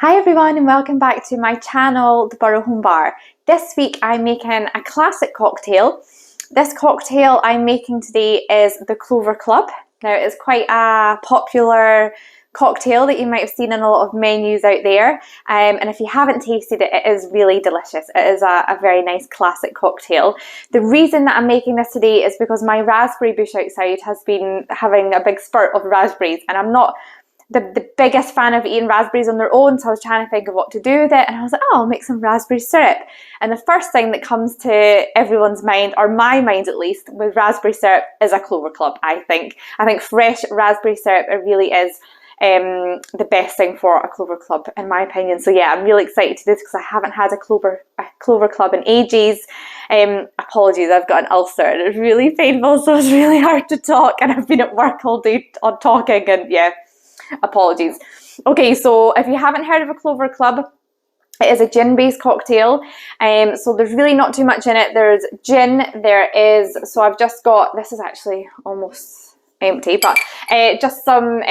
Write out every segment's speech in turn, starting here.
Hi everyone and welcome back to my channel, the Burrow Home Bar. This week I'm making a classic cocktail. This cocktail I'm making today is the Clover Club. Now it's quite a popular cocktail that you might have seen in a lot of menus out there, and if you haven't tasted it, it is really delicious. It is a very nice classic cocktail. The reason that I'm making this today is because my raspberry bush outside has been having a big spurt of raspberries, and I'm not the biggest fan of eating raspberries on their own, so I was trying to think of what to do with it, and I was like, oh, I'll make some raspberry syrup. And the first thing that comes to everyone's mind, or my mind at least, with raspberry syrup is a Clover Club, I think. I think fresh raspberry syrup, it really is the best thing for a Clover Club, in my opinion. So yeah, I'm really excited to do this because I haven't had a Clover Club in ages. Apologies, I've got an ulcer and it's really painful, so it's really hard to talk, and I've been at work all day on talking, and yeah. Apologies. Okay, so if you haven't heard of a Clover Club, it is a gin-based cocktail. So there's really not too much in it. There's gin, so I've just got, this is actually almost empty, but just some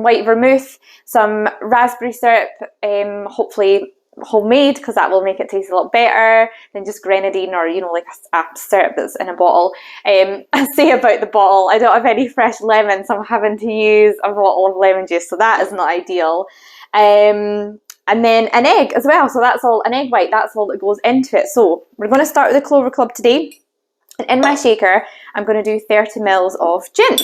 white vermouth, some raspberry syrup, hopefully homemade, because that will make it taste a lot better than just grenadine or, you know, like a syrup that's in a bottle. I say about the bottle, I don't have any fresh lemon, so I'm having to use a bottle of lemon juice, so that is not ideal. And then an egg as well, so that's all, an egg white, that's all that goes into it. So we're going to start with the Clover Club today, and in my shaker I'm going to do 30 ml of gin.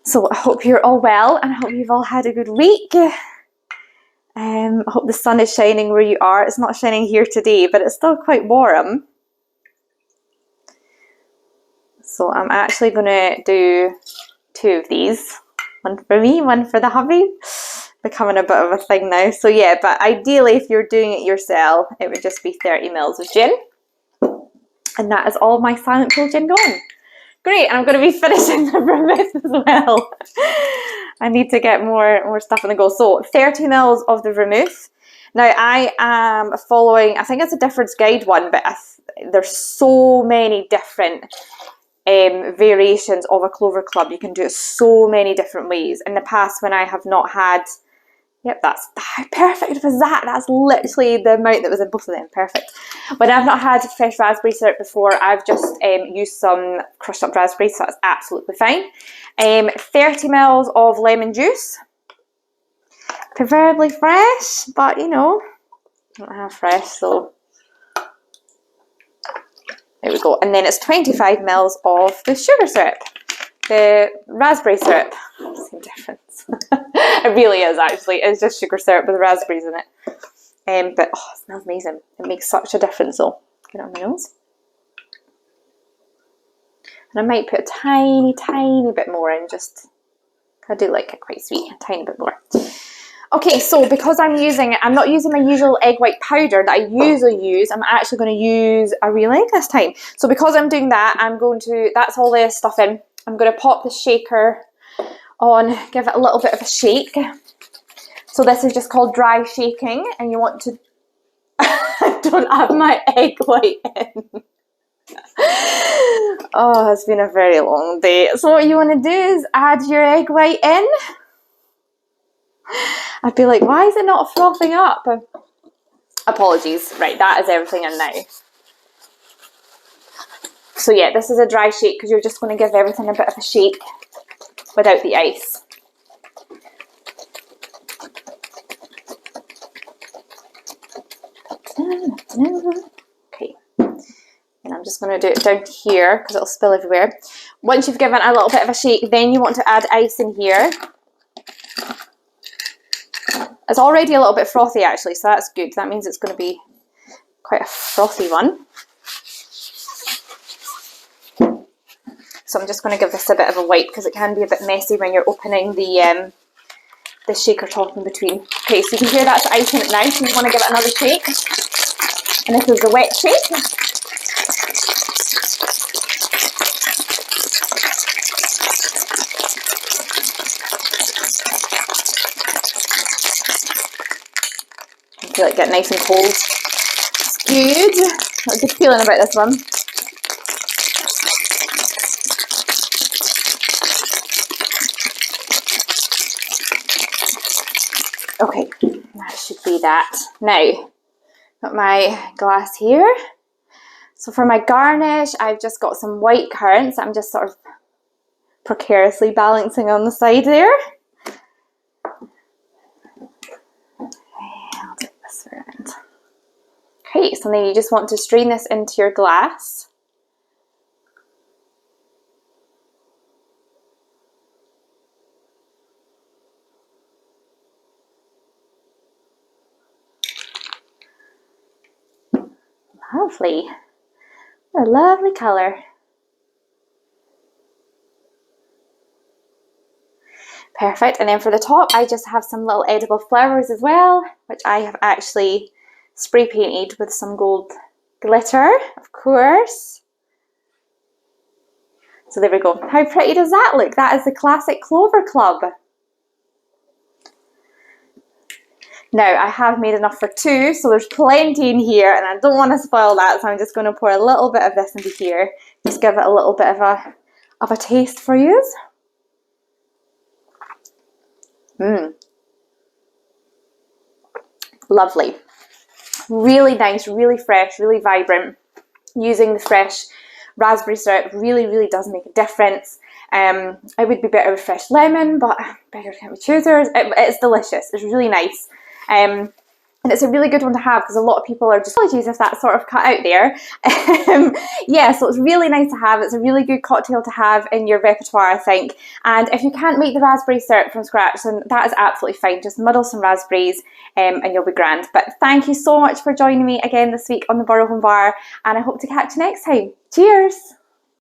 So I hope you're all well, and I hope you've all had a good week. I hope the sun is shining where you are. It's not shining here today, but it's still quite warm. So I'm actually going to do 2 of these. One for me, one for the hubby. Becoming a bit of a thing now. So yeah, but ideally if you're doing it yourself, it would just be 30 ml of gin. And that is all my silent pool gin gone. Great, and I'm going to be finishing the vermouth as well. I need to get more stuff on the go. So 30 ml of the vermouth. Now I am following, I think it's a difference guide one, but there's so many different variations of a Clover Club. You can do it so many different ways. In the past, when I have not had, yep, that's how perfect was that. That's literally the amount that was in both of them. Perfect. When I've not had fresh raspberry syrup before, I've just used some crushed up raspberries, so that's absolutely fine. 30 ml of lemon juice, preferably fresh, but you know, I don't have fresh, so there we go. And then it's 25 ml of the sugar syrup, the raspberry syrup. Same difference. It really is, actually. It's just sugar syrup with raspberries in it. But oh, it smells amazing. It makes such a difference. So get it on my nose. And I might put a tiny bit more in, just, I do like it quite sweet, a tiny bit more. Okay, so because I'm not using my usual egg white powder that I usually use, I'm actually going to use a real egg this time. So because I'm doing that, that's all the stuff in. I'm going to pop the shaker on, give it a little bit of a shake. So this is just called dry shaking, and you want to, I don't have my egg white in. Oh, it's been a very long day. So what you want to do is add your egg white in. I'd be like, why is it not frothing up? Apologies. Right, that is everything in now. So yeah, this is a dry shake because you're just going to give everything a bit of a shake without the ice. Okay, and I'm just going to do it down to here because it'll spill everywhere. Once you've given a little bit of a shake, then you want to add ice in here. It's already a little bit frothy actually, so that's good. That means it's going to be quite a frothy one. So I'm just going to give this a bit of a wipe because it can be a bit messy when you're opening the shaker top in between. Okay, so you can hear that's ice in it now, so you want to give it another shake. And this is the wet shake. I feel like get nice and cold. It's good. Got a good feeling about this one. Okay, that should be that. Now, got my glass here. So for my garnish, I've just got some white currants. I'm just sort of precariously balancing on the side there. I'll take this around. Okay, so then you just want to strain this into your glass. Lovely. A lovely colour. Perfect. And then for the top, I just have some little edible flowers as well, which I have actually spray painted with some gold glitter, of course. So there we go. How pretty does that look? That is the classic Clover Club. Now, I have made enough for two, so there's plenty in here, and I don't want to spoil that, so I'm just going to pour a little bit of this into here. Just give it a little bit of a taste for you. Lovely. Really nice, really fresh, really vibrant. Using the fresh raspberry syrup really does make a difference. It would be better with fresh lemon, but better can't be choosers. It's delicious. It's really nice. And it's a really good one to have because a lot of people are just, apologies if that's sort of cut out there. Yeah, so it's really nice to have. It's a really good cocktail to have in your repertoire, I think. And if you can't make the raspberry syrup from scratch, then that is absolutely fine. Just muddle some raspberries and you'll be grand. But thank you so much for joining me again this week on the Burrow Home Bar, and I hope to catch you next time. Cheers!